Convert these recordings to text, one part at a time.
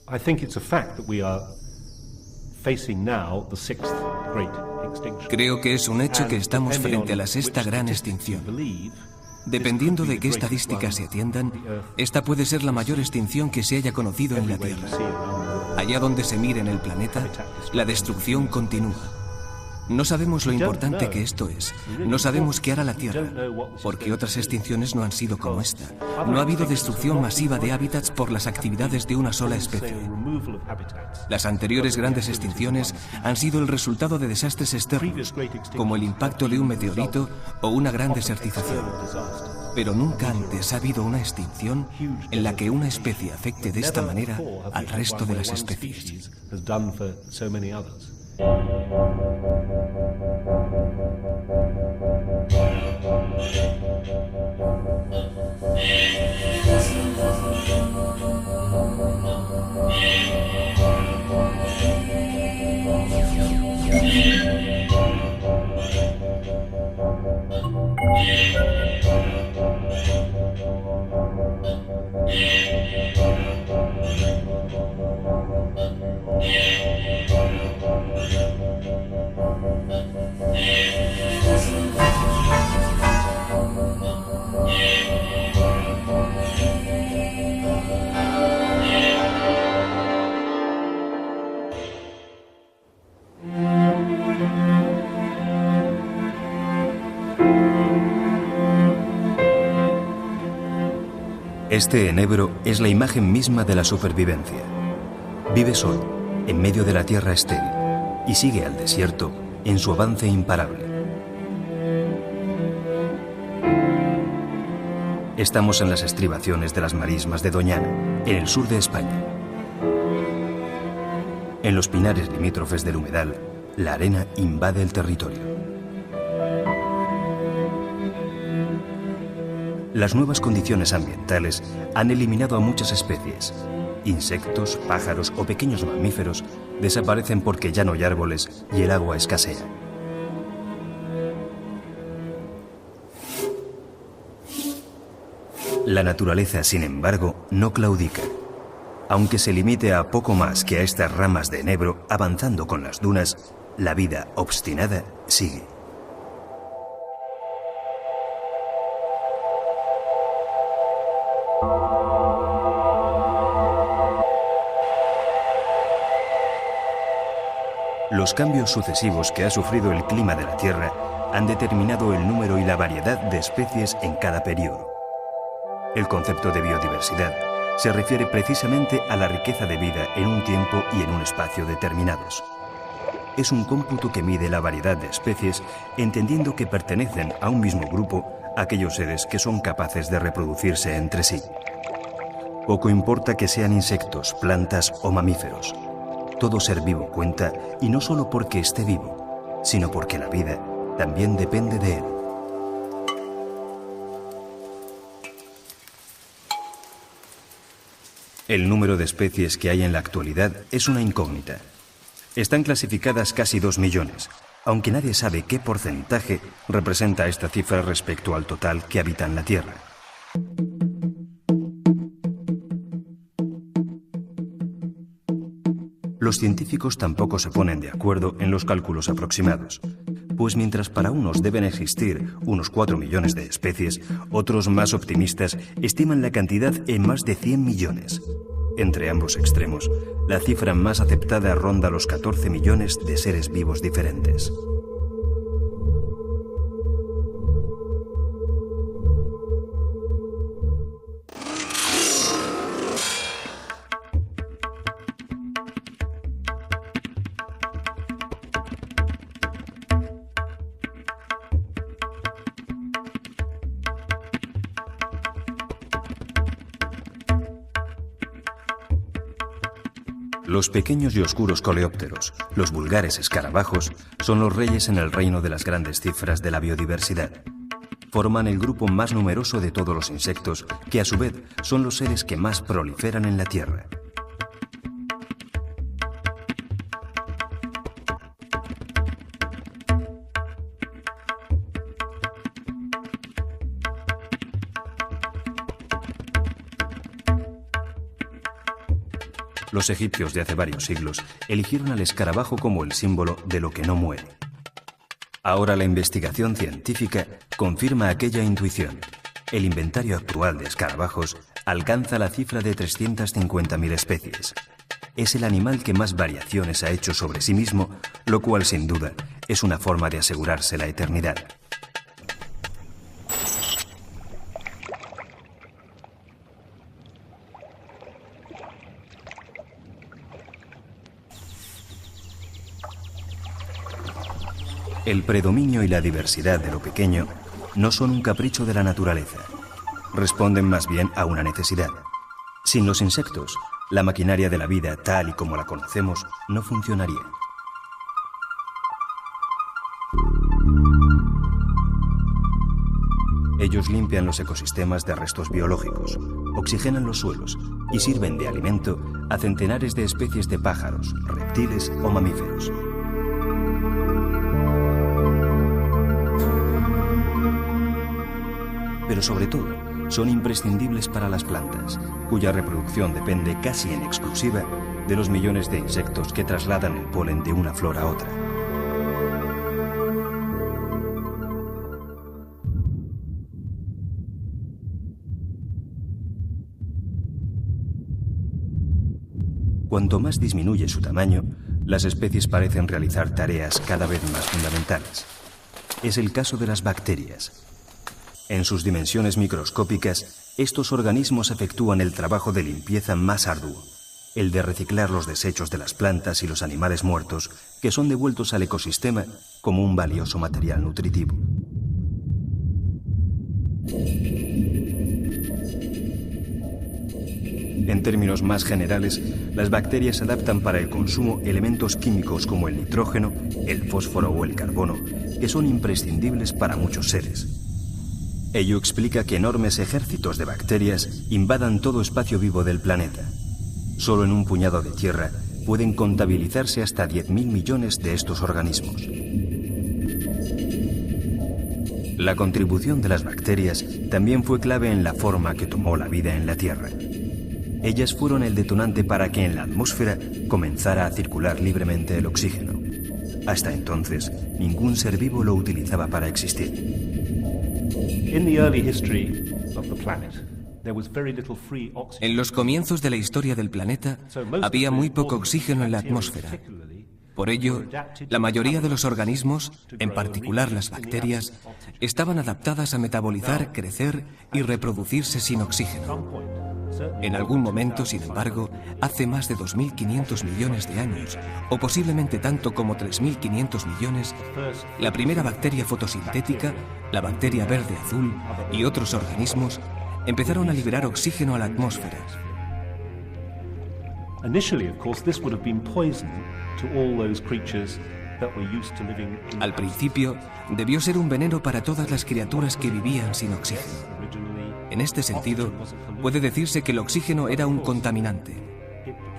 I think it's a fact that we are facing now the sixth great extinction. Creo que es un hecho que estamos frente a la sexta gran extinción. Dependiendo de qué estadísticas se atiendan, esta puede ser la mayor extinción que se haya conocido en la Tierra. Allá donde se mire en el planeta, la destrucción continúa. No sabemos lo importante que esto es. No sabemos qué hará la Tierra, porque otras extinciones no han sido como esta. No ha habido destrucción masiva de hábitats por las actividades de una sola especie. Las anteriores grandes extinciones han sido el resultado de desastres externos, como el impacto de un meteorito o una gran desertización. Pero nunca antes ha habido una extinción en la que una especie afecte de esta manera al resto de las especies. Este enebro es la imagen misma de la supervivencia. Vive solo, en medio de la tierra estéril, y sigue al desierto en su avance imparable. Estamos en las estribaciones de las marismas de Doñana, en el sur de España. En los pinares limítrofes del humedal, la arena invade el territorio. Las nuevas condiciones ambientales han eliminado a muchas especies. Insectos, pájaros o pequeños mamíferos desaparecen porque ya no hay árboles y el agua escasea. La naturaleza, sin embargo, no claudica. Aunque se limite a poco más que a estas ramas de enebro avanzando con las dunas, la vida obstinada sigue. Los cambios sucesivos que ha sufrido el clima de la Tierra han determinado el número y la variedad de especies en cada periodo. El concepto de biodiversidad se refiere precisamente a la riqueza de vida en un tiempo y en un espacio determinados. Es un cómputo que mide la variedad de especies, entendiendo que pertenecen a un mismo grupo aquellos seres que son capaces de reproducirse entre sí. Poco importa que sean insectos, plantas o mamíferos. Todo ser vivo cuenta, y no solo porque esté vivo, sino porque la vida también depende de él. El número de especies que hay en la actualidad es una incógnita. Están clasificadas casi 2 millones, aunque nadie sabe qué porcentaje representa esta cifra respecto al total que habita en la Tierra. Los científicos tampoco se ponen de acuerdo en los cálculos aproximados, pues mientras para unos deben existir unos 4 millones de especies, otros más optimistas estiman la cantidad en más de 100 millones. Entre ambos extremos, la cifra más aceptada ronda los 14 millones de seres vivos diferentes. Los pequeños y oscuros coleópteros, los vulgares escarabajos, son los reyes en el reino de las grandes cifras de la biodiversidad. Forman el grupo más numeroso de todos los insectos, que a su vez son los seres que más proliferan en la Tierra. Los egipcios de hace varios siglos eligieron al escarabajo como el símbolo de lo que no muere. Ahora la investigación científica confirma aquella intuición. El inventario actual de escarabajos alcanza la cifra de 350.000 especies. Es el animal que más variaciones ha hecho sobre sí mismo, lo cual sin duda es una forma de asegurarse la eternidad. El predominio y la diversidad de lo pequeño no son un capricho de la naturaleza. Responden más bien a una necesidad. Sin los insectos, la maquinaria de la vida, tal y como la conocemos, no funcionaría. Ellos limpian los ecosistemas de restos biológicos, oxigenan los suelos y sirven de alimento a centenares de especies de pájaros, reptiles o mamíferos. Pero sobre todo, son imprescindibles para las plantas, cuya reproducción depende casi en exclusiva de los millones de insectos que trasladan el polen de una flor a otra. Cuanto más disminuye su tamaño, las especies parecen realizar tareas cada vez más fundamentales. Es el caso de las bacterias. En sus dimensiones microscópicas, estos organismos efectúan el trabajo de limpieza más arduo, el de reciclar los desechos de las plantas y los animales muertos que son devueltos al ecosistema como un valioso material nutritivo. En términos más generales, las bacterias adaptan para el consumo elementos químicos como el nitrógeno, el fósforo o el carbono, que son imprescindibles para muchos seres. Ello explica que enormes ejércitos de bacterias invadan todo espacio vivo del planeta. Solo en un puñado de tierra pueden contabilizarse hasta 10.000 millones de estos organismos. La contribución de las bacterias también fue clave en la forma que tomó la vida en la Tierra. Ellas fueron el detonante para que en la atmósfera comenzara a circular libremente el oxígeno. Hasta entonces, ningún ser vivo lo utilizaba para existir. En los comienzos de la historia del planeta, había muy poco oxígeno en la atmósfera. Por ello, la mayoría de los organismos, en particular las bacterias, estaban adaptadas a metabolizar, crecer y reproducirse sin oxígeno. En algún momento, sin embargo, hace más de 2.500 millones de años, o posiblemente tanto como 3.500 millones, la primera bacteria fotosintética, la bacteria verde-azul y otros organismos empezaron a liberar oxígeno a la atmósfera. Al principio, debió ser un veneno para todas las criaturas que vivían sin oxígeno. En este sentido, puede decirse que el oxígeno era un contaminante,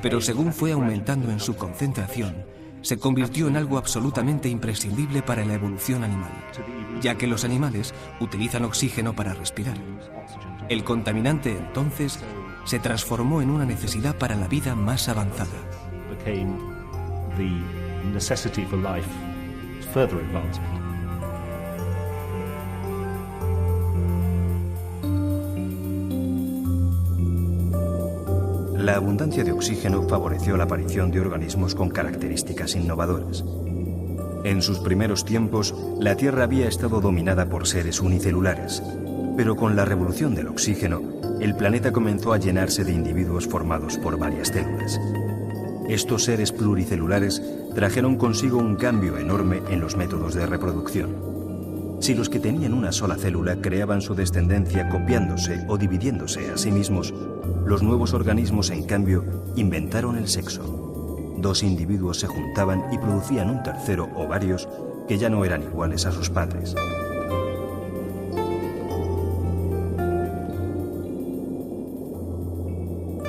pero según fue aumentando en su concentración, se convirtió en algo absolutamente imprescindible para la evolución animal, ya que los animales utilizan oxígeno para respirar. El contaminante, entonces, se transformó en una necesidad para la vida más avanzada. La abundancia de oxígeno favoreció la aparición de organismos con características innovadoras. En sus primeros tiempos, la Tierra había estado dominada por seres unicelulares, pero con la revolución del oxígeno, el planeta comenzó a llenarse de individuos formados por varias células. Estos seres pluricelulares trajeron consigo un cambio enorme en los métodos de reproducción. Si los que tenían una sola célula creaban su descendencia copiándose o dividiéndose a sí mismos, los nuevos organismos, en cambio, inventaron el sexo. Dos individuos se juntaban y producían un tercero o varios que ya no eran iguales a sus padres.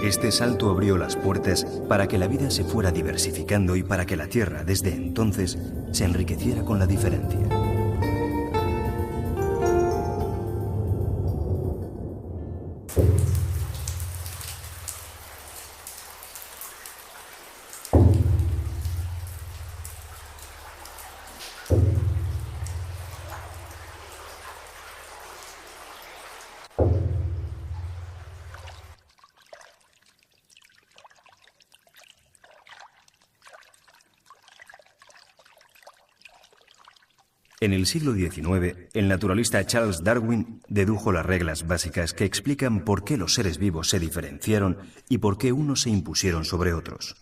Este salto abrió las puertas para que la vida se fuera diversificando y para que la Tierra, desde entonces, se enriqueciera con la diferencia. En el siglo XIX, el naturalista Charles Darwin dedujo las reglas básicas que explican por qué los seres vivos se diferenciaron y por qué unos se impusieron sobre otros.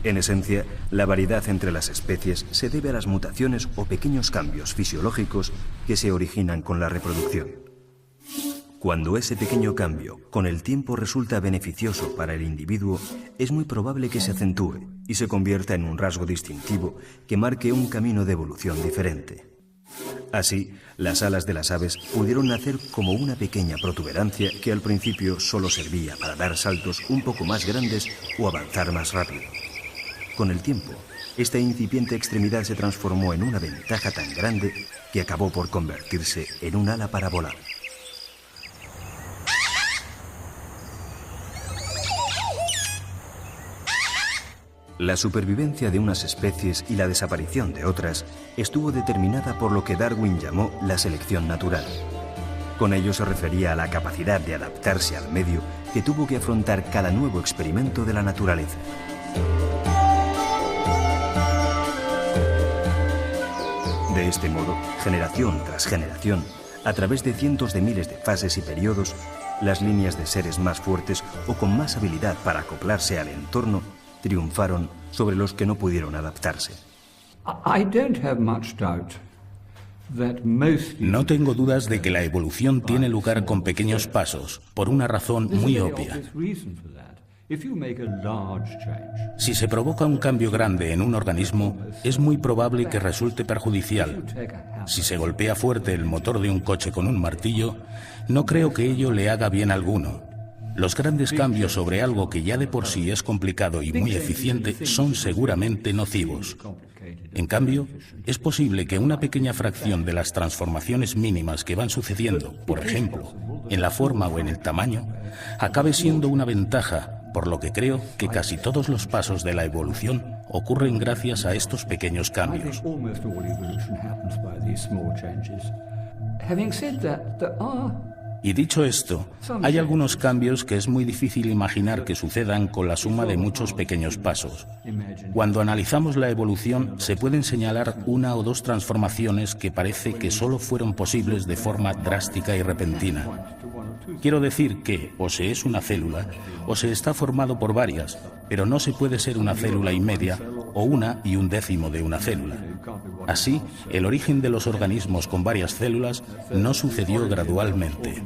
En esencia, la variedad entre las especies se debe a las mutaciones o pequeños cambios fisiológicos que se originan con la reproducción. Cuando ese pequeño cambio con el tiempo resulta beneficioso para el individuo, es muy probable que se acentúe y se convierta en un rasgo distintivo que marque un camino de evolución diferente. Así, las alas de las aves pudieron nacer como una pequeña protuberancia que al principio solo servía para dar saltos un poco más grandes o avanzar más rápido. Con el tiempo, esta incipiente extremidad se transformó en una ventaja tan grande que acabó por convertirse en un ala para volar. La supervivencia de unas especies y la desaparición de otras estuvo determinada por lo que Darwin llamó la selección natural. Con ello se refería a la capacidad de adaptarse al medio que tuvo que afrontar cada nuevo experimento de la naturaleza. De este modo, generación tras generación, a través de cientos de miles de fases y periodos, las líneas de seres más fuertes o con más habilidad para acoplarse al entorno triunfaron sobre los que no pudieron adaptarse. No tengo dudas de que la evolución tiene lugar con pequeños pasos, por una razón muy obvia. Si se provoca un cambio grande en un organismo, es muy probable que resulte perjudicial. Si se golpea fuerte el motor de un coche con un martillo, no creo que ello le haga bien alguno. Los grandes cambios sobre algo que ya de por sí es complicado y muy eficiente son seguramente nocivos. En cambio, es posible que una pequeña fracción de las transformaciones mínimas que van sucediendo, por ejemplo, en la forma o en el tamaño, acabe siendo una ventaja, por lo que creo que casi todos los pasos de la evolución ocurren gracias a estos pequeños cambios. Y dicho esto, hay algunos cambios que es muy difícil imaginar que sucedan con la suma de muchos pequeños pasos. Cuando analizamos la evolución, se pueden señalar una o dos transformaciones que parece que solo fueron posibles de forma drástica y repentina. Quiero decir que o se es una célula o se está formado por varias, pero no se puede ser una célula y media o 1 1/10 de una célula. Así, el origen de los organismos con varias células no sucedió gradualmente.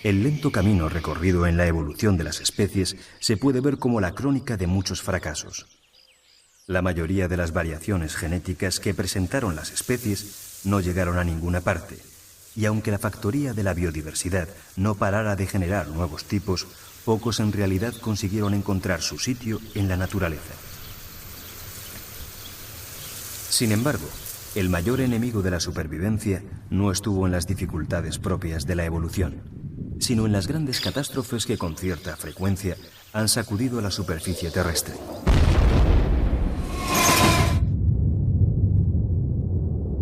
El lento camino recorrido en la evolución de las especies se puede ver como la crónica de muchos fracasos. La mayoría de las variaciones genéticas que presentaron las especies no llegaron a ninguna parte, y aunque la factoría de la biodiversidad no parara de generar nuevos tipos, pocos en realidad consiguieron encontrar su sitio en la naturaleza. Sin embargo, el mayor enemigo de la supervivencia no estuvo en las dificultades propias de la evolución, sino en las grandes catástrofes que con cierta frecuencia han sacudido a la superficie terrestre.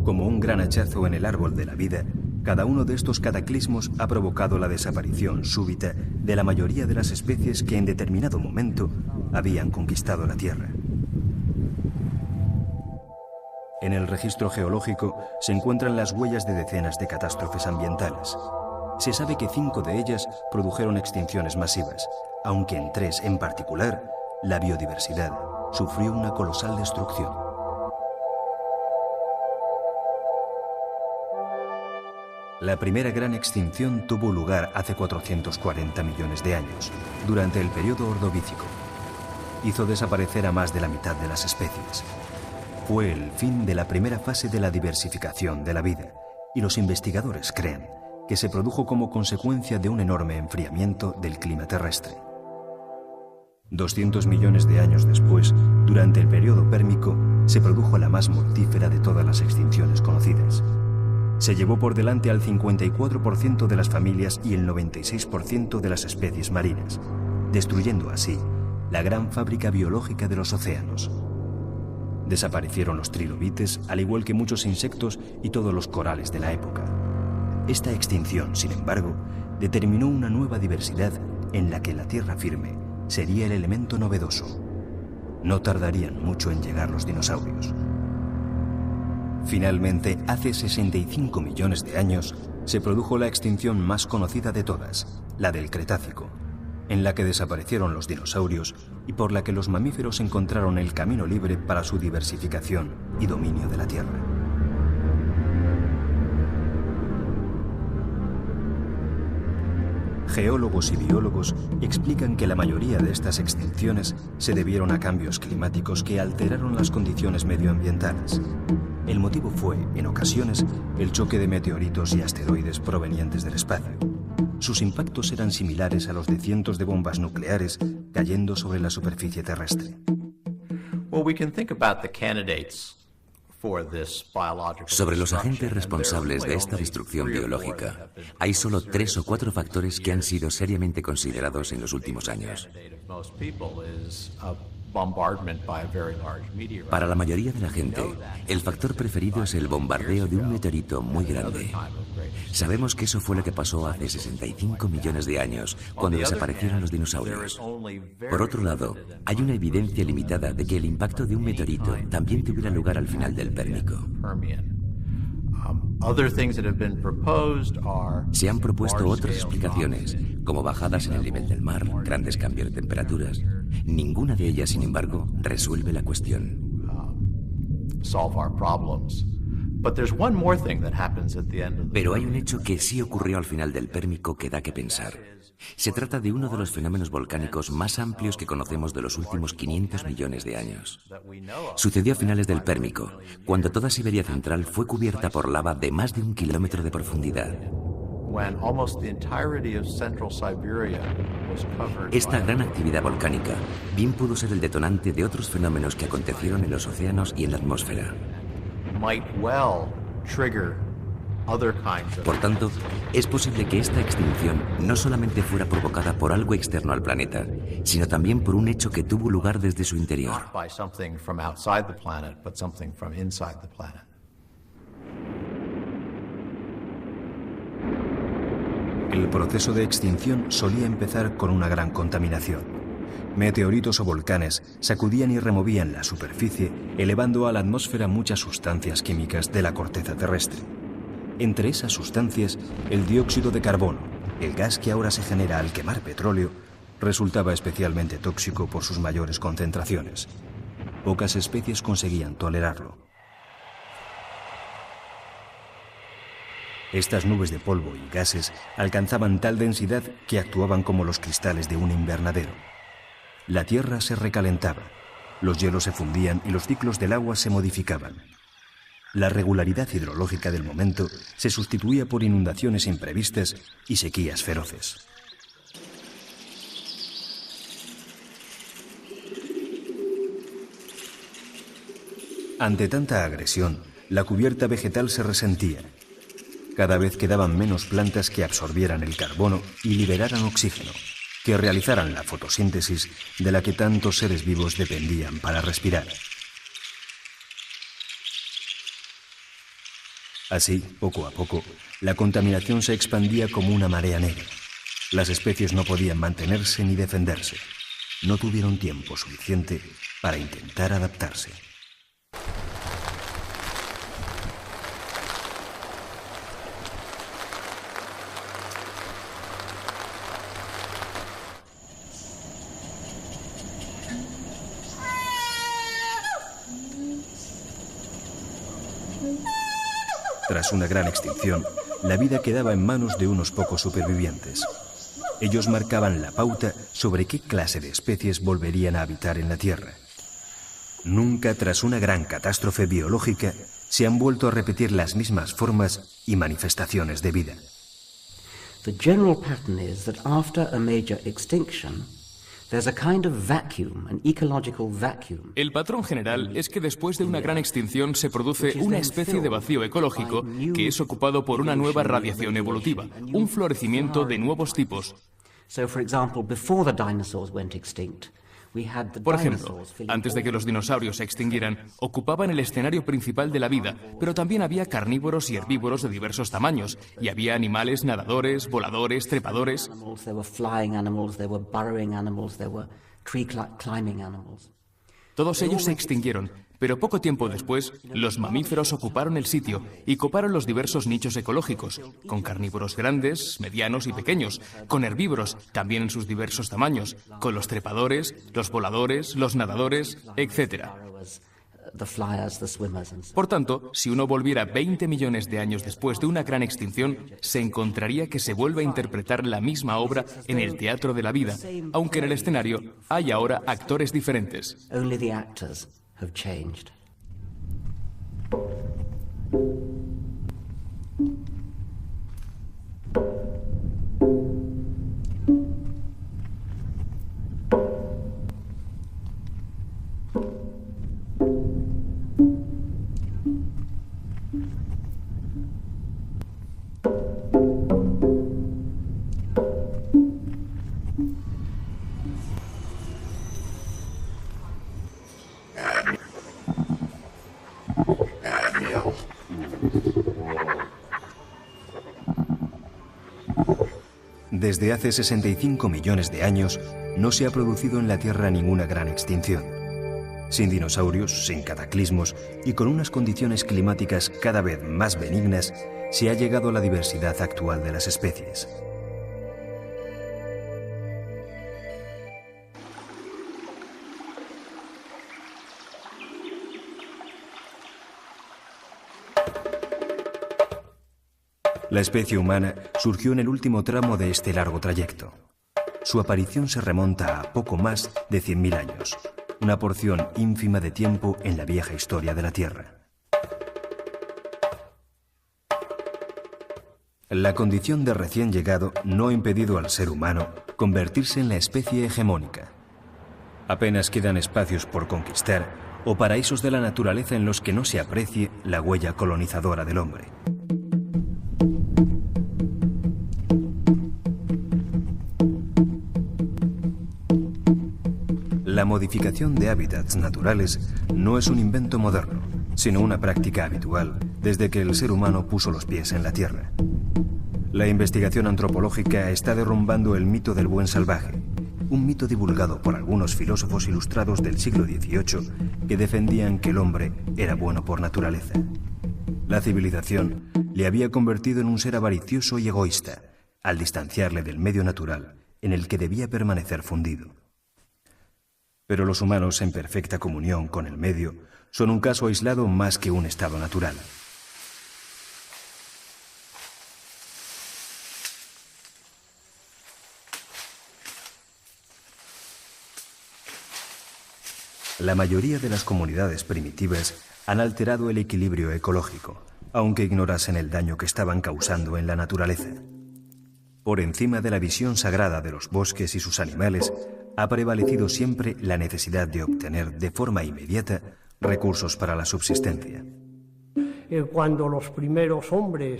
Como un gran hachazo en el árbol de la vida, cada uno de estos cataclismos ha provocado la desaparición súbita de la mayoría de las especies que en determinado momento habían conquistado la Tierra. En el registro geológico se encuentran las huellas de decenas de catástrofes ambientales. Se sabe que 5 de ellas produjeron extinciones masivas, aunque en 3 en particular, la biodiversidad sufrió una colosal destrucción. La primera gran extinción tuvo lugar hace 440 millones de años, durante el periodo Ordovícico. Hizo desaparecer a más de la mitad de las especies. Fue el fin de la primera fase de la diversificación de la vida, y los investigadores creen que se produjo como consecuencia de un enorme enfriamiento del clima terrestre. 200 millones de años después, durante el periodo Pérmico, se produjo la más mortífera de todas las extinciones conocidas. Se llevó por delante al 54% de las familias y el 96% de las especies marinas, destruyendo así la gran fábrica biológica de los océanos. Desaparecieron los trilobites, al igual que muchos insectos y todos los corales de la época. Esta extinción, sin embargo, determinó una nueva diversidad en la que la tierra firme sería el elemento novedoso. No tardarían mucho en llegar los dinosaurios. Finalmente, hace 65 millones de años, se produjo la extinción más conocida de todas, la del Cretácico, en la que desaparecieron los dinosaurios y por la que los mamíferos encontraron el camino libre para su diversificación y dominio de la Tierra. Geólogos y biólogos explican que la mayoría de estas extinciones se debieron a cambios climáticos que alteraron las condiciones medioambientales. El motivo fue, en ocasiones, el choque de meteoritos y asteroides provenientes del espacio. Sus impactos eran similares a los de cientos de bombas nucleares cayendo sobre la superficie terrestre. Sobre los agentes responsables de esta destrucción biológica, hay solo 3 o 4 factores que han sido seriamente considerados en los últimos años. Para la mayoría de la gente, el factor preferido es el bombardeo de un meteorito muy grande. Sabemos que eso fue lo que pasó hace 65 millones de años, cuando desaparecieron los dinosaurios. Por otro lado, hay una evidencia limitada de que el impacto de un meteorito también tuviera lugar al final del Pérmico. Se han propuesto otras explicaciones, como bajadas en el nivel del mar, grandes cambios de temperaturas. Ninguna de ellas, sin embargo, resuelve la cuestión. Pero hay un hecho que sí ocurrió al final del Pérmico que da que pensar. Se trata de uno de los fenómenos volcánicos más amplios que conocemos de los últimos 500 millones de años. Sucedió a finales del Pérmico, cuando toda Siberia central fue cubierta por lava de más de 1 kilómetro de profundidad. Esta gran actividad volcánica bien pudo ser el detonante de otros fenómenos que acontecieron en los océanos y en la atmósfera. Por tanto, es posible que esta extinción no solamente fuera provocada por algo externo al planeta, sino también por un hecho que tuvo lugar desde su interior. El proceso de extinción solía empezar con una gran contaminación. Meteoritos o volcanes sacudían y removían la superficie, elevando a la atmósfera muchas sustancias químicas de la corteza terrestre. Entre esas sustancias, el dióxido de carbono, el gas que ahora se genera al quemar petróleo, resultaba especialmente tóxico por sus mayores concentraciones. Pocas especies conseguían tolerarlo. Estas nubes de polvo y gases alcanzaban tal densidad que actuaban como los cristales de un invernadero. La tierra se recalentaba, los hielos se fundían y los ciclos del agua se modificaban. La regularidad hidrológica del momento se sustituía por inundaciones imprevistas y sequías feroces. Ante tanta agresión, la cubierta vegetal se resentía. Cada vez quedaban menos plantas que absorbieran el carbono y liberaran oxígeno, que realizaran la fotosíntesis de la que tantos seres vivos dependían para respirar. Así, poco a poco, la contaminación se expandía como una marea negra. Las especies no podían mantenerse ni defenderse. No tuvieron tiempo suficiente para intentar adaptarse. Tras una gran extinción, la vida quedaba en manos de unos pocos supervivientes. Ellos marcaban la pauta sobre qué clase de especies volverían a habitar en la Tierra. Nunca tras una gran catástrofe biológica se han vuelto a repetir las mismas formas y manifestaciones de vida. The general pattern is that after a major extinction, there's a kind of vacuum, an ecological vacuum. El patrón general es que después de una gran extinción se produce una especie de vacío ecológico que es ocupado por una nueva radiación evolutiva, un florecimiento de nuevos tipos. So, for example, before the dinosaurs went extinct, Por ejemplo, antes de que los dinosaurios se extinguieran, ocupaban el escenario principal de la vida, pero también había carnívoros y herbívoros de diversos tamaños, y había animales nadadores, voladores, trepadores. Todos ellos se extinguieron, pero poco tiempo después, los mamíferos ocuparon el sitio y coparon los diversos nichos ecológicos, con carnívoros grandes, medianos y pequeños, con herbívoros, también en sus diversos tamaños, con los trepadores, los voladores, los nadadores, etc. Por tanto, si uno volviera 20 millones de años después de una gran extinción, se encontraría que se vuelve a interpretar la misma obra en el teatro de la vida, aunque en el escenario hay ahora actores diferentes. Desde hace 65 millones de años no se ha producido en la Tierra ninguna gran extinción. Sin dinosaurios, sin cataclismos y con unas condiciones climáticas cada vez más benignas, se ha llegado a la diversidad actual de las especies. La especie humana surgió en el último tramo de este largo trayecto. Su aparición se remonta a poco más de 100.000 años, una porción ínfima de tiempo en la vieja historia de la Tierra. La condición de recién llegado no ha impedido al ser humano convertirse en la especie hegemónica. Apenas quedan espacios por conquistar o paraísos de la naturaleza en los que no se aprecie la huella colonizadora del hombre. La modificación de hábitats naturales no es un invento moderno, sino una práctica habitual desde que el ser humano puso los pies en la Tierra. La investigación antropológica está derrumbando el mito del buen salvaje, un mito divulgado por algunos filósofos ilustrados del siglo XVIII que defendían que el hombre era bueno por naturaleza. La civilización le había convertido en un ser avaricioso y egoísta, al distanciarle del medio natural en el que debía permanecer fundido. Pero los humanos, en perfecta comunión con el medio, son un caso aislado más que un estado natural. La mayoría de las comunidades primitivas han alterado el equilibrio ecológico, aunque ignorasen el daño que estaban causando en la naturaleza. Por encima de la visión sagrada de los bosques y sus animales, ha prevalecido siempre la necesidad de obtener de forma inmediata recursos para la subsistencia. Cuando los primeros hombres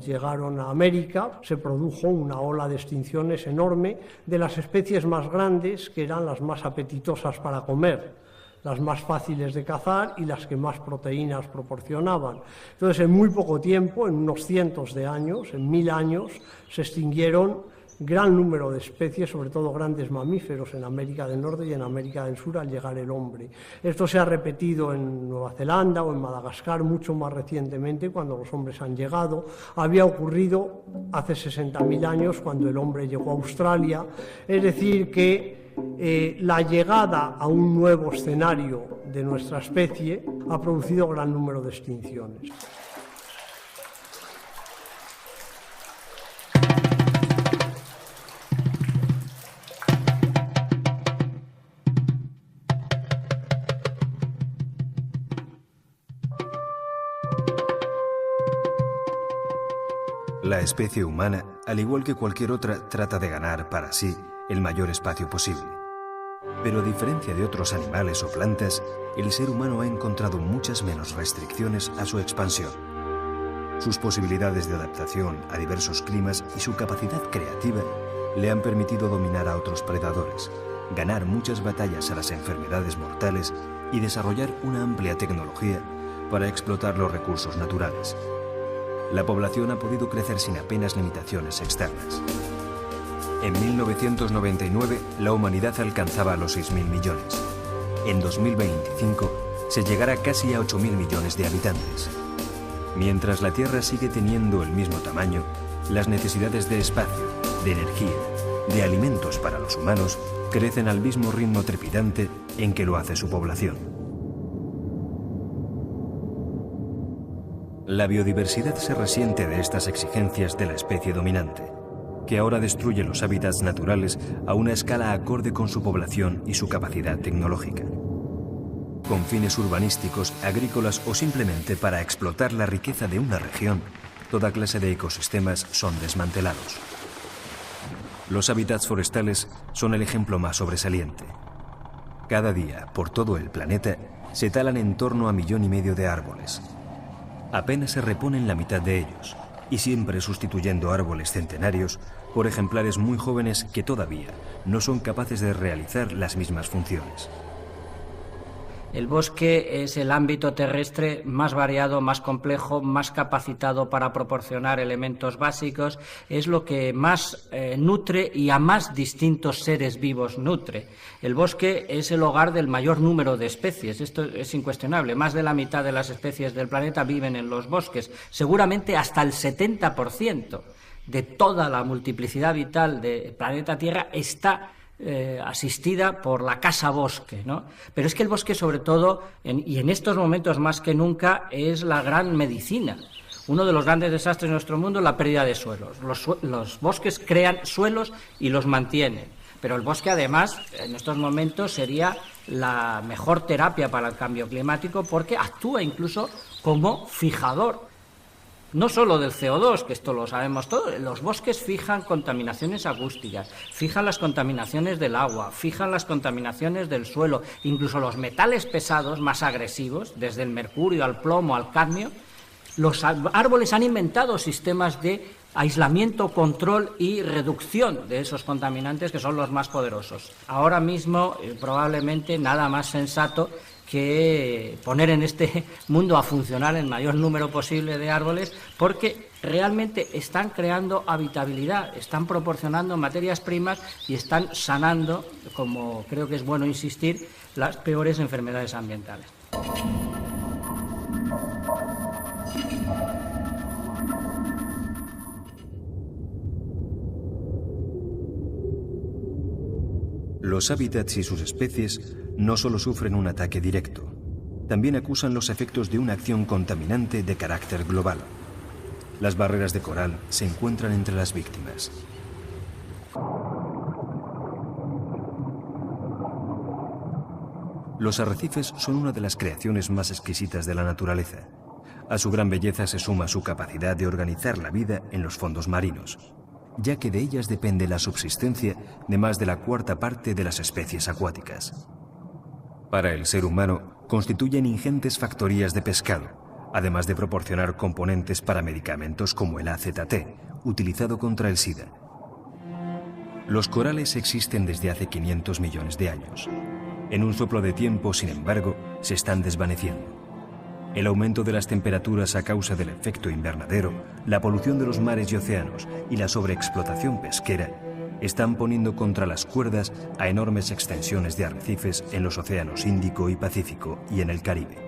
llegaron a América, se produjo una ola de extinciones enorme de las especies más grandes, que eran las más apetitosas para comer, las más fáciles de cazar y las que más proteínas proporcionaban. Entonces, en muy poco tiempo, en unos cientos de años, en 1000 años, se extinguieron gran número de especies, sobre todo grandes mamíferos en América del Norte y en América del Sur al llegar el hombre. Esto se ha repetido en Nueva Zelanda o en Madagascar mucho más recientemente cuando los hombres han llegado. Había ocurrido hace 60.000 años cuando el hombre llegó a Australia. Es decir, que la llegada a un nuevo escenario de nuestra especie ha producido gran número de extinciones. La especie humana, al igual que cualquier otra, trata de ganar para sí el mayor espacio posible. Pero a diferencia de otros animales o plantas, el ser humano ha encontrado muchas menos restricciones a su expansión. Sus posibilidades de adaptación a diversos climas y su capacidad creativa le han permitido dominar a otros predadores, ganar muchas batallas a las enfermedades mortales y desarrollar una amplia tecnología para explotar los recursos naturales. La población ha podido crecer sin apenas limitaciones externas. En 1999, la humanidad alcanzaba los 6.000 millones. En 2025, se llegará casi a 8.000 millones de habitantes. Mientras la Tierra sigue teniendo el mismo tamaño, las necesidades de espacio, de energía, de alimentos para los humanos crecen al mismo ritmo trepidante en que lo hace su población. La biodiversidad se resiente de estas exigencias de la especie dominante, que ahora destruye los hábitats naturales a una escala acorde con su población y su capacidad tecnológica. Con fines urbanísticos, agrícolas o simplemente para explotar la riqueza de una región, toda clase de ecosistemas son desmantelados. Los hábitats forestales son el ejemplo más sobresaliente. Cada día, por todo el planeta, se talan en torno a 1,5 millones de árboles. Apenas se reponen la mitad de ellos, y siempre sustituyendo árboles centenarios por ejemplares muy jóvenes que todavía no son capaces de realizar las mismas funciones. El bosque es el ámbito terrestre más variado, más complejo, más capacitado para proporcionar elementos básicos, es lo que más nutre y a más distintos seres vivos nutre. El bosque es el hogar del mayor número de especies, esto es incuestionable. Más de la mitad de las especies del planeta viven en los bosques, seguramente hasta el 70% de toda la multiplicidad vital del planeta Tierra está asistida por la casa bosque, ¿no? Pero es que el bosque, sobre todo, y en estos momentos más que nunca, es la gran medicina. Uno de los grandes desastres de nuestro mundo es la pérdida de suelos. Los bosques crean suelos y los mantienen. Pero el bosque, además, en estos momentos sería la mejor terapia para el cambio climático porque actúa incluso como fijador. No solo del CO2, que esto lo sabemos todos, los bosques fijan contaminaciones acústicas, fijan las contaminaciones del agua, fijan las contaminaciones del suelo, incluso los metales pesados más agresivos, desde el mercurio al plomo al cadmio. Los árboles han inventado sistemas de aislamiento, control y reducción de esos contaminantes que son los más poderosos. Ahora mismo, probablemente nada más sensato que poner en este mundo a funcionar el mayor número posible de árboles, porque realmente están creando habitabilidad, están proporcionando materias primas y están sanando, como creo que es bueno insistir, las peores enfermedades ambientales. Los hábitats y sus especies no solo sufren un ataque directo, también acusan los efectos de una acción contaminante de carácter global. Las barreras de coral se encuentran entre las víctimas. Los arrecifes son una de las creaciones más exquisitas de la naturaleza. A su gran belleza se suma su capacidad de organizar la vida en los fondos marinos, ya que de ellas depende la subsistencia de más de la 1/4 parte de las especies acuáticas. Para el ser humano, constituyen ingentes factorías de pescado, además de proporcionar componentes para medicamentos como el AZT, utilizado contra el SIDA. Los corales existen desde hace 500 millones de años. En un soplo de tiempo, sin embargo, se están desvaneciendo. El aumento de las temperaturas a causa del efecto invernadero, la polución de los mares y océanos y la sobreexplotación pesquera están poniendo contra las cuerdas a enormes extensiones de arrecifes en los océanos Índico y Pacífico y en el Caribe.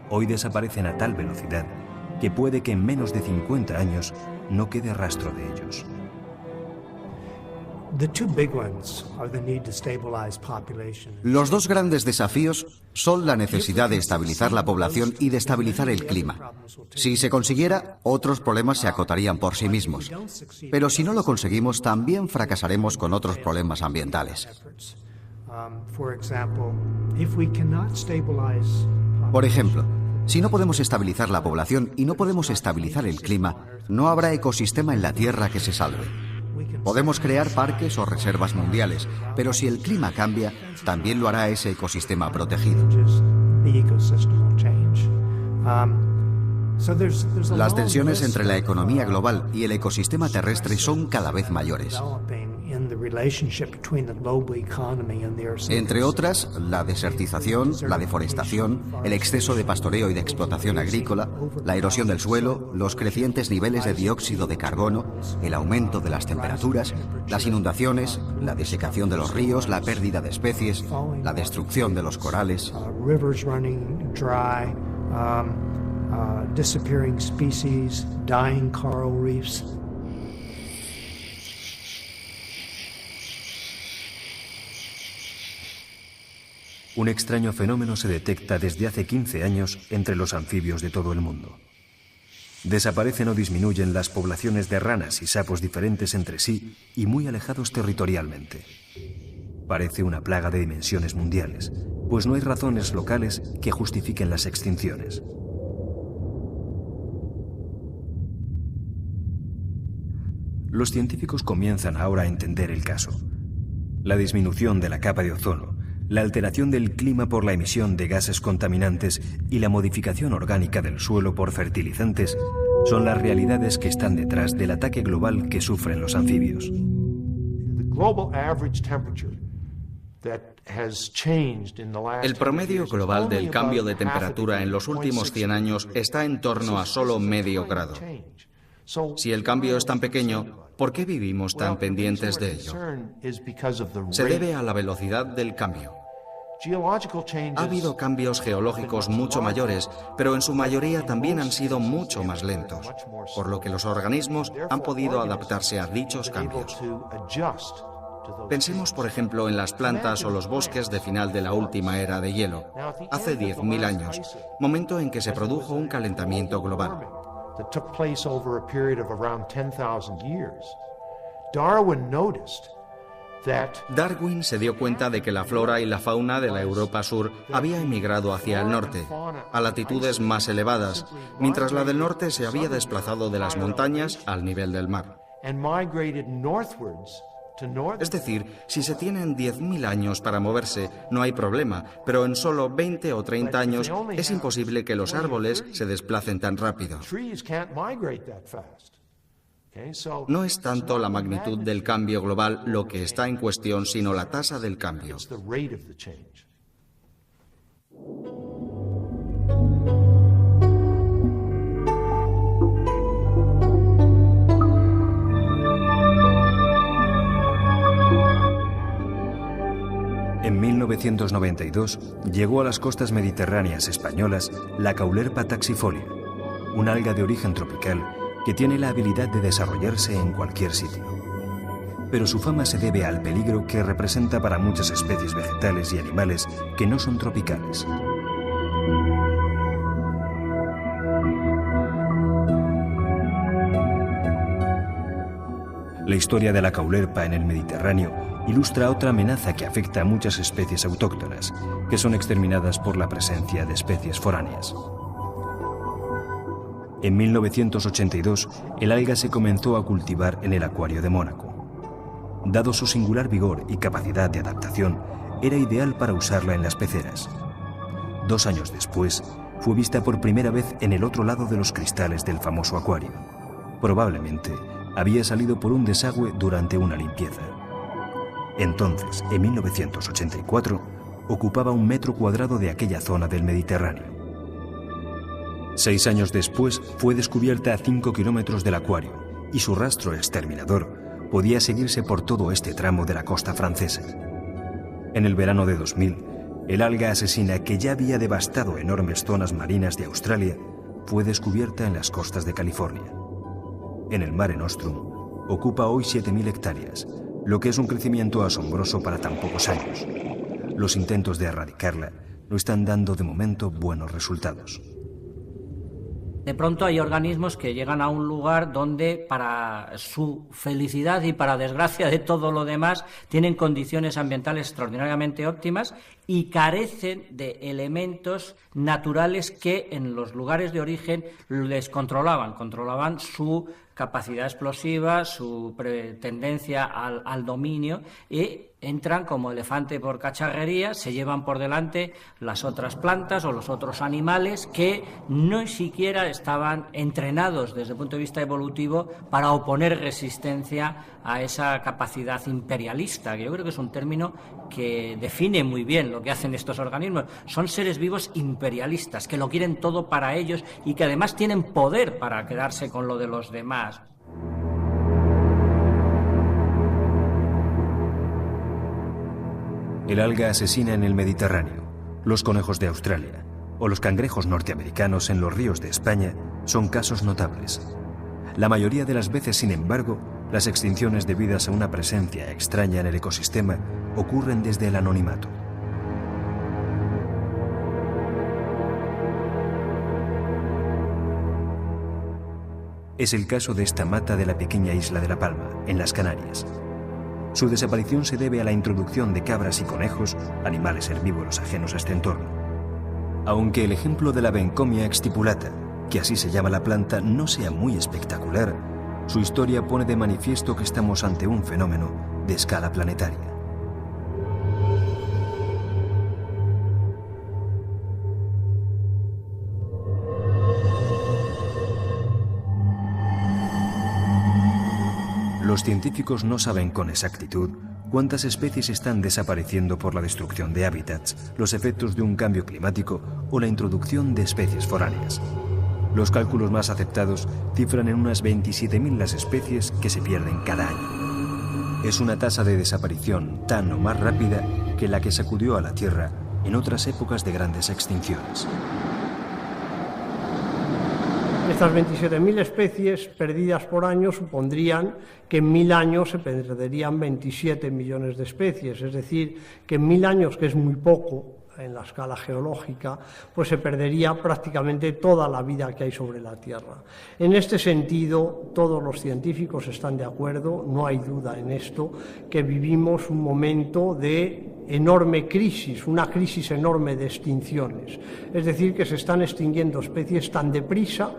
Hoy desaparecen a tal velocidad que puede que en menos de 50 años no quede rastro de ellos. Los dos grandes desafíos son la necesidad de estabilizar la población y de estabilizar el clima. Si se consiguiera, otros problemas se acotarían por sí mismos. Pero si no lo conseguimos, también fracasaremos con otros problemas ambientales. Por ejemplo, si no podemos estabilizar la población y no podemos estabilizar el clima, no habrá ecosistema en la Tierra que se salve. Podemos crear parques o reservas mundiales, pero si el clima cambia, también lo hará ese ecosistema protegido. Las tensiones entre la economía global y el ecosistema terrestre son cada vez mayores. Entre otras, la desertización, la deforestación, el exceso de pastoreo y de explotación agrícola, la erosión del suelo, los crecientes niveles de dióxido de carbono, el aumento de las temperaturas, las inundaciones, la desecación de los ríos, la pérdida de especies, la destrucción de los corales. Disappearing species, dying coral reefs. Un extraño fenómeno se detecta desde hace 15 años entre los anfibios de todo el mundo. Desaparecen o disminuyen las poblaciones de ranas y sapos diferentes entre sí y muy alejados territorialmente. Parece una plaga de dimensiones mundiales, pues no hay razones locales que justifiquen las extinciones. Los científicos comienzan ahora a entender el caso. La disminución de la capa de ozono, la alteración del clima por la emisión de gases contaminantes y la modificación orgánica del suelo por fertilizantes son las realidades que están detrás del ataque global que sufren los anfibios. El promedio global del cambio de temperatura en los últimos 100 años está en torno a solo medio grado. Si el cambio es tan pequeño, ¿por qué vivimos tan pendientes de ello? Se debe a la velocidad del cambio. Ha habido cambios geológicos mucho mayores, pero en su mayoría también han sido mucho más lentos, por lo que los organismos han podido adaptarse a dichos cambios. Pensemos, por ejemplo, en las plantas o los bosques de final de la última era de hielo, hace 10.000 años, momento en que se produjo un calentamiento global. That took place over a period of around 10,000 years. Darwin se dio cuenta de que la flora y la fauna de la Europa Sur había emigrado hacia el norte, a latitudes más elevadas, mientras la del norte se había desplazado de las montañas al nivel del mar. Es decir, si se tienen 10.000 años para moverse, no hay problema, pero en solo 20 o 30 años es imposible que los árboles se desplacen tan rápido. No es tanto la magnitud del cambio global lo que está en cuestión, sino la tasa del cambio. En 1992 llegó a las costas mediterráneas españolas la Caulerpa taxifolia, una alga de origen tropical que tiene la habilidad de desarrollarse en cualquier sitio. Pero su fama se debe al peligro que representa para muchas especies vegetales y animales que no son tropicales. La historia de la caulerpa en el Mediterráneo ilustra otra amenaza que afecta a muchas especies autóctonas, que son exterminadas por la presencia de especies foráneas. En 1982, el alga se comenzó a cultivar en el acuario de Mónaco. Dado su singular vigor y capacidad de adaptación, era ideal para usarla en las peceras. 2 años después, fue vista por primera vez en el otro lado de los cristales del famoso acuario. Probablemente había salido por un desagüe durante una limpieza. Entonces, en 1984, ocupaba 1 metro cuadrado de aquella zona del Mediterráneo. 6 años después, fue descubierta a 5 kilómetros del acuario y su rastro exterminador podía seguirse por todo este tramo de la costa francesa. En el verano de 2000, el alga asesina que ya había devastado enormes zonas marinas de Australia fue descubierta en las costas de California. En el Mare Nostrum, ocupa hoy 7.000 hectáreas, lo que es un crecimiento asombroso para tan pocos años. Los intentos de erradicarla no están dando de momento buenos resultados. De pronto hay organismos que llegan a un lugar donde, para su felicidad y para desgracia de todo lo demás, tienen condiciones ambientales extraordinariamente óptimas y carecen de elementos naturales que en los lugares de origen les controlaban su capacidad explosiva, su tendencia al dominio, y entran como elefante por cacharrería, se llevan por delante las otras plantas o los otros animales que no siquiera estaban entrenados desde el punto de vista evolutivo para oponer resistencia a esa capacidad imperialista, que yo creo que es un término que define muy bien lo que hacen estos organismos. Son seres vivos imperialistas, que lo quieren todo para ellos y que además tienen poder para quedarse con lo de los demás. El alga asesina en el Mediterráneo, los conejos de Australia o los cangrejos norteamericanos en los ríos de España son casos notables. La mayoría de las veces, sin embargo, las extinciones debidas a una presencia extraña en el ecosistema ocurren desde el anonimato. Es el caso de esta mata de la pequeña isla de La Palma, en las Canarias. Su desaparición se debe a la introducción de cabras y conejos, animales herbívoros ajenos a este entorno. Aunque el ejemplo de la Benconia extipulata, que así se llama la planta, no sea muy espectacular, su historia pone de manifiesto que estamos ante un fenómeno de escala planetaria. Los científicos no saben con exactitud cuántas especies están desapareciendo por la destrucción de hábitats, los efectos de un cambio climático o la introducción de especies foráneas. Los cálculos más aceptados cifran en unas 27.000 las especies que se pierden cada año. Es una tasa de desaparición tan o más rápida que la que sacudió a la Tierra en otras épocas de grandes extinciones. Estas 27.000 especies perdidas por año supondrían que en 1000 años se perderían 27 millones de especies, es decir, que en 1000 años, que es muy poco en la escala geológica, pues se perdería prácticamente toda la vida que hay sobre la Tierra. En este sentido, todos los científicos están de acuerdo, no hay duda en esto, que vivimos un momento de enorme crisis, una crisis enorme de extinciones. Es decir, que se están extinguiendo especies tan deprisa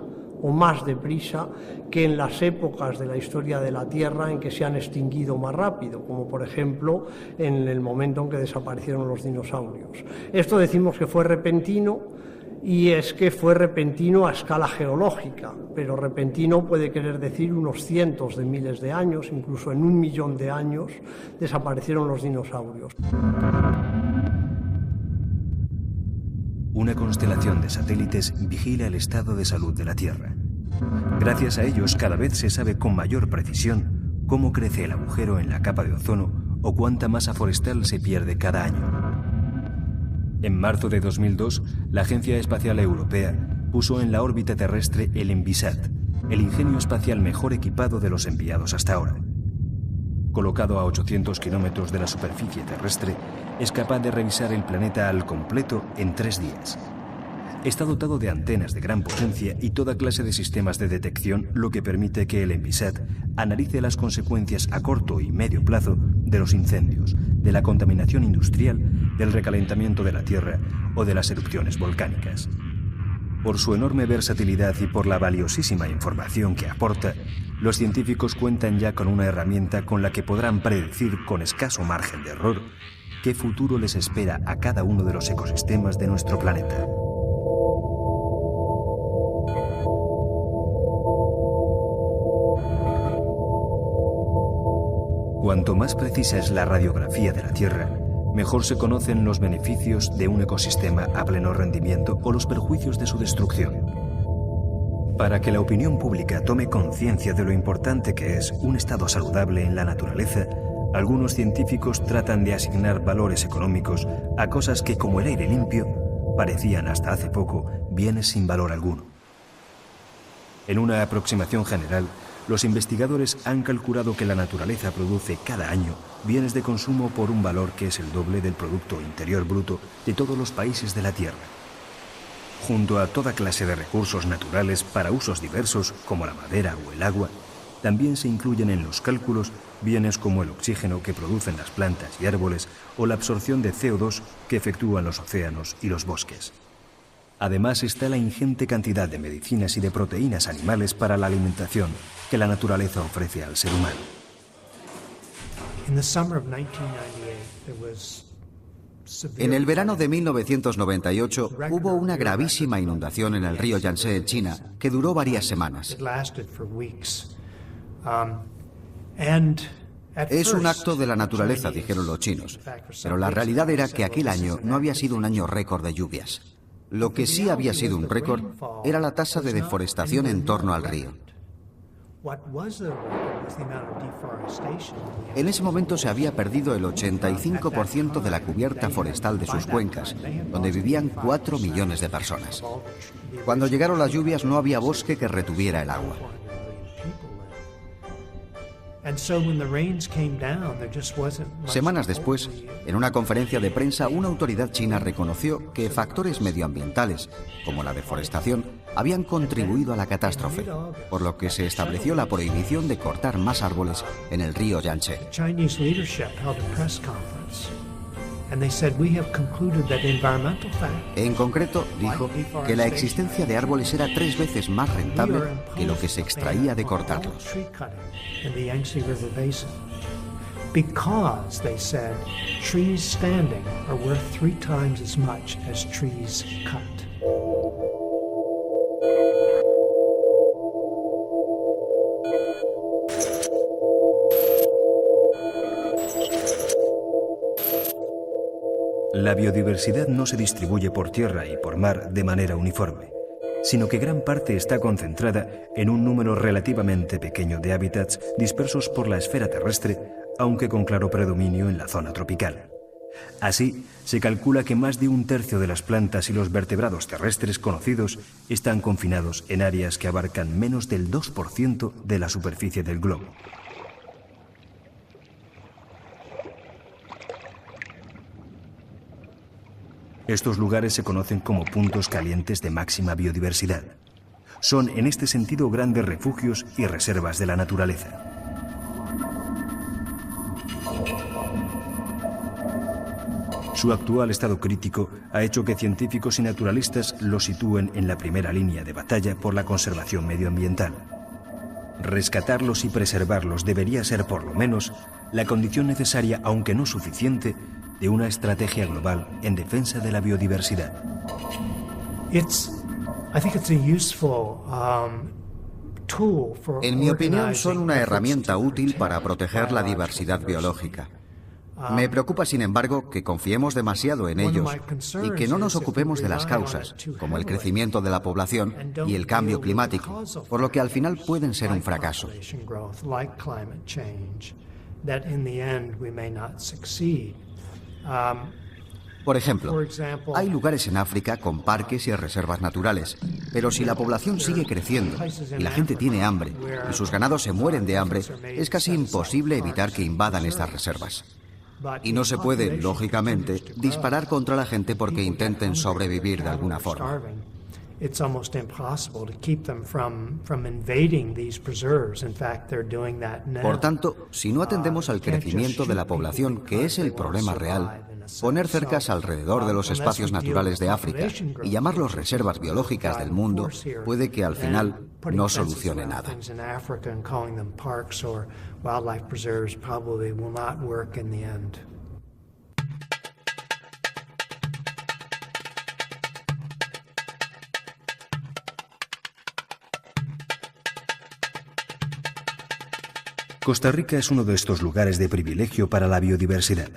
o más deprisa que en las épocas de la historia de la Tierra en que se han extinguido más rápido, como por ejemplo en el momento en que desaparecieron los dinosaurios. Esto decimos que fue repentino, y es que fue repentino a escala geológica, pero repentino puede querer decir unos cientos de miles de años, incluso en 1 millón de años desaparecieron los dinosaurios. Una constelación de satélites vigila el estado de salud de la Tierra. Gracias a ellos, cada vez se sabe con mayor precisión cómo crece el agujero en la capa de ozono o cuánta masa forestal se pierde cada año. En marzo de 2002, la Agencia Espacial Europea puso en la órbita terrestre el Envisat, el ingenio espacial mejor equipado de los enviados hasta ahora. Colocado a 800 kilómetros de la superficie terrestre, es capaz de revisar el planeta al completo en 3 días. Está dotado de antenas de gran potencia y toda clase de sistemas de detección, lo que permite que el Envisat analice las consecuencias a corto y medio plazo de los incendios, de la contaminación industrial, del recalentamiento de la Tierra o de las erupciones volcánicas. Por su enorme versatilidad y por la valiosísima información que aporta, los científicos cuentan ya con una herramienta con la que podrán predecir con escaso margen de error qué futuro les espera a cada uno de los ecosistemas de nuestro planeta. Cuanto más precisa es la radiografía de la Tierra, mejor se conocen los beneficios de un ecosistema a pleno rendimiento o los perjuicios de su destrucción. Para que la opinión pública tome conciencia de lo importante que es un estado saludable en la naturaleza, algunos científicos tratan de asignar valores económicos a cosas que, como el aire limpio, parecían hasta hace poco bienes sin valor alguno. En una aproximación general, los investigadores han calculado que la naturaleza produce cada año bienes de consumo por un valor que es el doble del Producto Interior Bruto de todos los países de la Tierra. Junto a toda clase de recursos naturales para usos diversos, como la madera o el agua, también se incluyen en los cálculos bienes como el oxígeno que producen las plantas y árboles o la absorción de CO2 que efectúan los océanos y los bosques. Además está la ingente cantidad de medicinas y de proteínas animales para la alimentación que la naturaleza ofrece al ser humano. En el verano de 1998 hubo una gravísima inundación en el río Yangtze en China que duró varias semanas. Es un acto de la naturaleza, dijeron los chinos, pero la realidad era que aquel año no había sido un año récord de lluvias. Lo que sí había sido un récord era la tasa de deforestación en torno al río. En ese momento se había perdido el 85% de la cubierta forestal de sus cuencas, donde vivían 4 millones de personas. Cuando llegaron las lluvias no había bosque que retuviera el agua. Semanas después, en una conferencia de prensa, una autoridad china reconoció que factores medioambientales, como la deforestación, habían contribuido a la catástrofe, por lo que se estableció la prohibición de cortar más árboles en el río Yangtze. En concreto, dijo que la existencia de árboles era 3 veces más rentable que lo que se extraía de cortarlos. Because, they said, trees standing are worth 3 times as much as trees cut. La biodiversidad no se distribuye por tierra y por mar de manera uniforme, sino que gran parte está concentrada en un número relativamente pequeño de hábitats dispersos por la esfera terrestre, aunque con claro predominio en la zona tropical. Así, se calcula que más de 1/3 de las plantas y los vertebrados terrestres conocidos están confinados en áreas que abarcan menos del 2% de la superficie del globo. Estos lugares se conocen como puntos calientes de máxima biodiversidad. Son, en este sentido, grandes refugios y reservas de la naturaleza. Su actual estado crítico ha hecho que científicos y naturalistas los sitúen en la primera línea de batalla por la conservación medioambiental. Rescatarlos y preservarlos debería ser, por lo menos, la condición necesaria, aunque no suficiente, de una estrategia global en defensa de la biodiversidad. En mi opinión, son una herramienta útil para proteger la diversidad biológica. Me preocupa, sin embargo, que confiemos demasiado en ellos y que no nos ocupemos de las causas, como el crecimiento de la población y el cambio climático, por lo que al final pueden ser un fracaso. Por ejemplo, hay lugares en África con parques y reservas naturales, pero si la población sigue creciendo y la gente tiene hambre y sus ganados se mueren de hambre, es casi imposible evitar que invadan estas reservas. Y no se puede, lógicamente, disparar contra la gente porque intenten sobrevivir de alguna forma. Por tanto, si no atendemos al crecimiento de la población, que es el problema real, poner cercas alrededor de los espacios naturales de África y llamarlos reservas biológicas del mundo puede que al final no solucione nada. Costa Rica es uno de estos lugares de privilegio para la biodiversidad.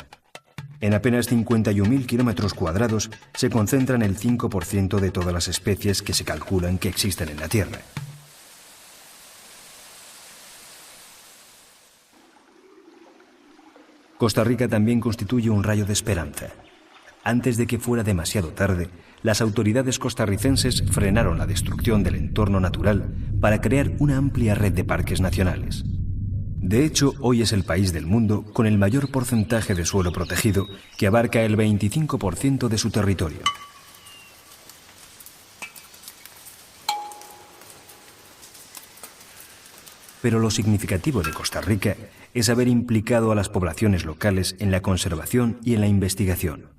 En apenas 51.000 kilómetros cuadrados se concentran el 5% de todas las especies que se calculan que existen en la Tierra. Costa Rica también constituye un rayo de esperanza. Antes de que fuera demasiado tarde, las autoridades costarricenses frenaron la destrucción del entorno natural para crear una amplia red de parques nacionales. De hecho, hoy es el país del mundo con el mayor porcentaje de suelo protegido, que abarca el 25% de su territorio. Pero lo significativo de Costa Rica es haber implicado a las poblaciones locales en la conservación y en la investigación.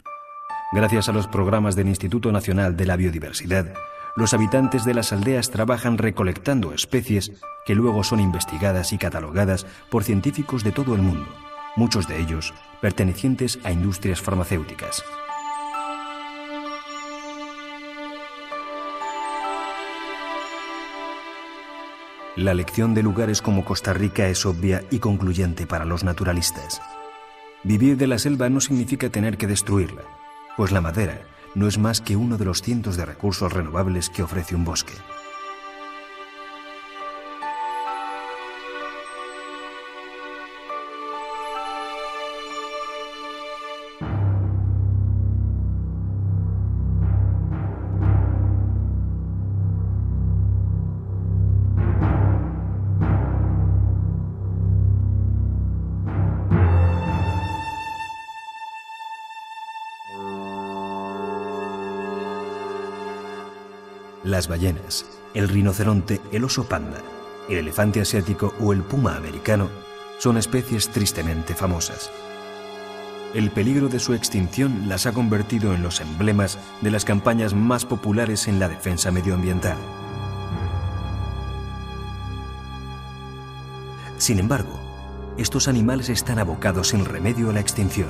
Gracias a los programas del Instituto Nacional de la Biodiversidad, los habitantes de las aldeas trabajan recolectando especies que luego son investigadas y catalogadas por científicos de todo el mundo, muchos de ellos pertenecientes a industrias farmacéuticas. La lección de lugares como Costa Rica es obvia y concluyente para los naturalistas. Vivir de la selva no significa tener que destruirla, pues la madera no es más que uno de los cientos de recursos renovables que ofrece un bosque. Las ballenas, el rinoceronte, el oso panda, el elefante asiático o el puma americano son especies tristemente famosas. El peligro de su extinción las ha convertido en los emblemas de las campañas más populares en la defensa medioambiental. Sin embargo, estos animales están abocados sin remedio a la extinción,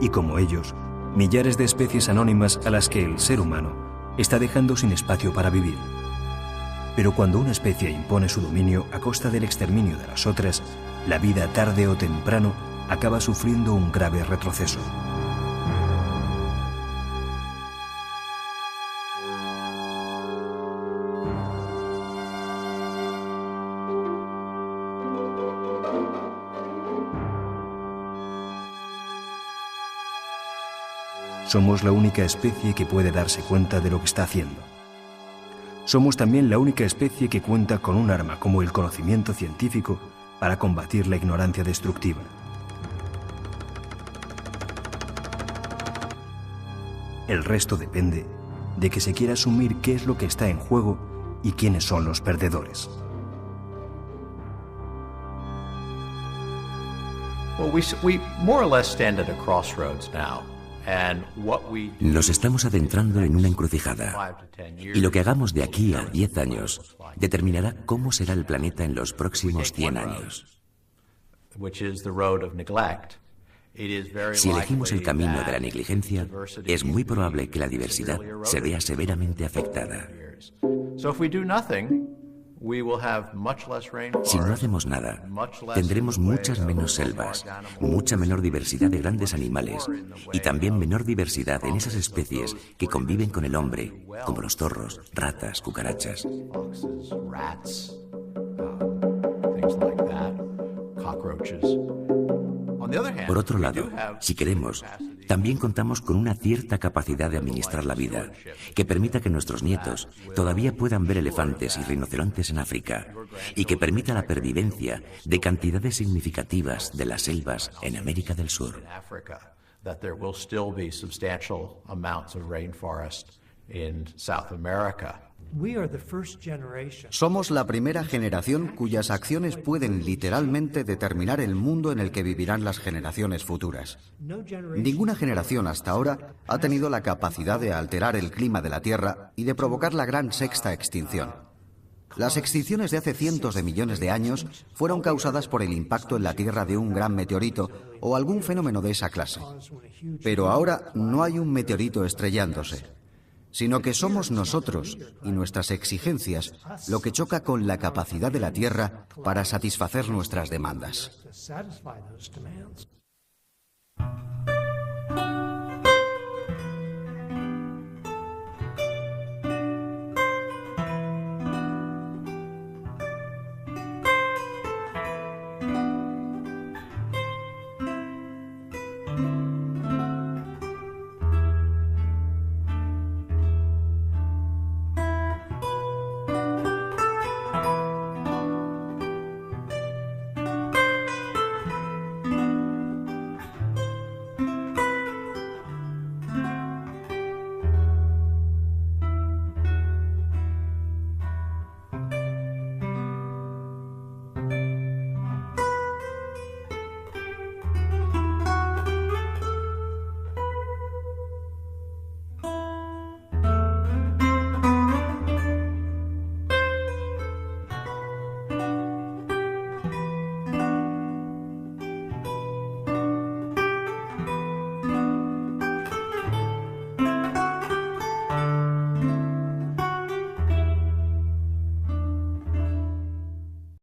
y como ellos, millares de especies anónimas a las que el ser humano está dejando sin espacio para vivir. Pero cuando una especie impone su dominio a costa del exterminio de las otras, la vida tarde o temprano acaba sufriendo un grave retroceso. Somos la única especie que puede darse cuenta de lo que está haciendo. Somos también la única especie que cuenta con un arma como el conocimiento científico para combatir la ignorancia destructiva. El resto depende de que se quiera asumir qué es lo que está en juego y quiénes son los perdedores. Well, we more or less stand at a crossroads now. Nos estamos adentrando en una encrucijada, y lo que hagamos de aquí a 10 años determinará cómo será el planeta en los próximos 100 años. Si elegimos el camino de la negligencia, es muy probable que la diversidad se vea severamente afectada. Si no hacemos nada, tendremos muchas menos selvas, mucha menor diversidad de grandes animales y también menor diversidad en esas especies que conviven con el hombre, como los zorros, ratas, cucarachas. Por otro lado, si queremos, también contamos con una cierta capacidad de administrar la vida, que permita que nuestros nietos todavía puedan ver elefantes y rinocerontes en África, y que permita la pervivencia de cantidades significativas de las selvas en América del Sur. Somos la primera generación cuyas acciones pueden literalmente determinar el mundo en el que vivirán las generaciones futuras. Ninguna generación hasta ahora ha tenido la capacidad de alterar el clima de la Tierra y de provocar la gran sexta extinción. Las extinciones de hace cientos de millones de años fueron causadas por el impacto en la Tierra de un gran meteorito o algún fenómeno de esa clase. Pero ahora no hay un meteorito estrellándose, sino que somos nosotros y nuestras exigencias lo que choca con la capacidad de la Tierra para satisfacer nuestras demandas.